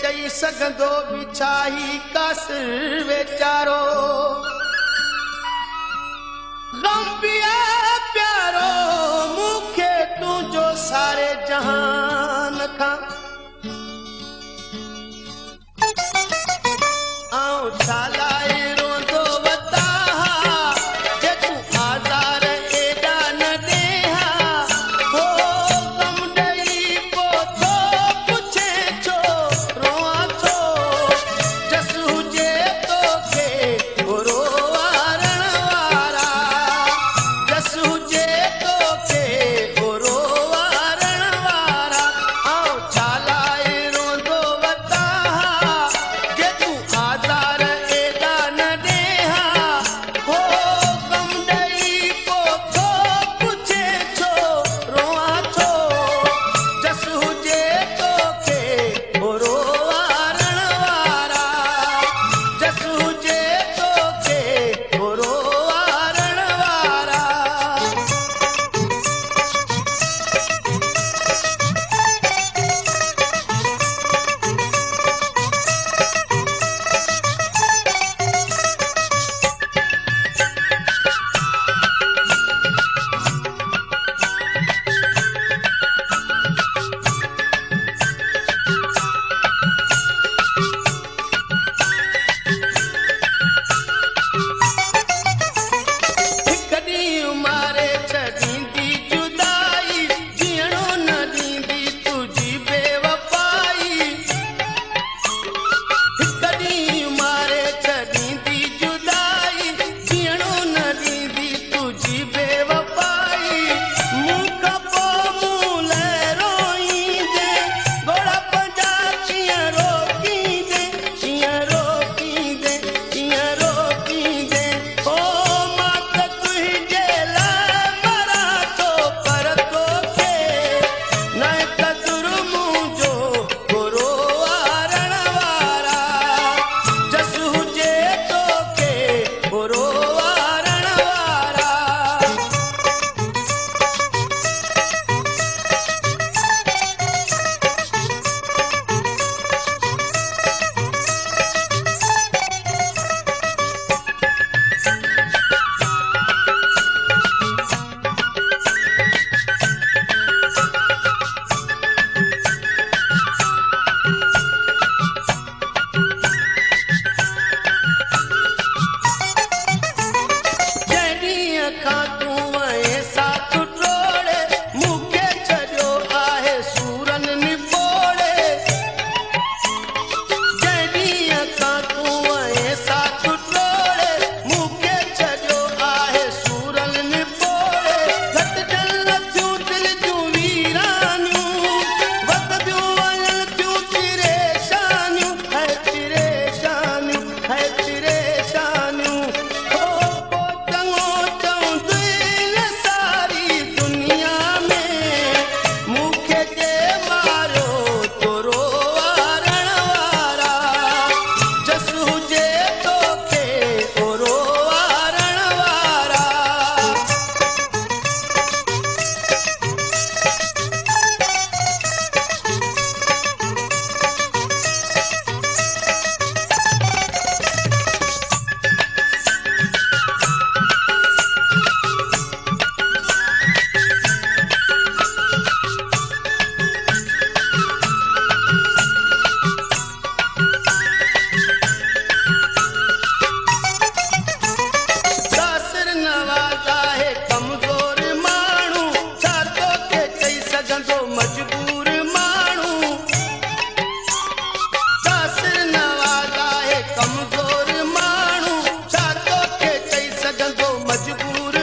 चई सघंदो बिछाई कासिर वेचारो गम पिया प्यारो मूंखे तुंहिंजो सारे जहान खां आऊं छा लाइ रोंदो वता जे तूं आज़ार एॾा न ॾेहा हो गम ॾेई पोइ थो पुछे छो रोआं थो जस हुजे तोखे घुरो वारण वारा जस हुजे तोखे घुरो वारण वारा आऊं छा लाइ रोंदो वता जे तूं आज़ार एॾा न ॾेहा हो गम ॾेई पोइ थो पुछे छो रोआं थो जस हुजे तोखे घुरो वारण वारा जस हुजे तोखे घुरो वारण वारा हिक ॾींहुं मारे छॾींदी जुदाई जीअणो न ॾींदी तुंहिंजी बेवफ़ाई हिक ॾींहुं मारे छॾींदी जुदाई जीअणो न ॾींदी तुंहिंजी बेवफ़ाई मूं खां पोइ मूं लाइ रोईंदे घोड़ा पंहिंजा कीअं रोकींदे ओ मां त तुंहिंजे लाइ मरां थो पर तोखे न क़दुरु मुंहिंजो घुरो वारण वारा जस हुजे तोखे घुरो वारण वारा जॾहिं खां तूं वएं साथ टोड़े मूंखे छॾियो आहे सूरनि निबोड़े जॾहिं खां तूं वएं साथ टोड़े मूंखे छॾियो आहे सूरनि निबोड़े घटिजनि लथियूं दिलि जूं वीरानियूं वधंदियूं वञनि थियूं परेशानियूं परेशानियूं हो को चङो चवंदुई न सारी दुनिया में मूंखे जे मारियो तुरो वारण वारा जस हुजे तोखे घुरो वारण वारा कासिर नवाज़ आहे कमज़ोर माण्हू छा तोखे चई सघंदो मजबूर माण्हू कासिर नवाज़ आहे कमज़ोर माण्हू छा तोखे चई सघंदो मजबूर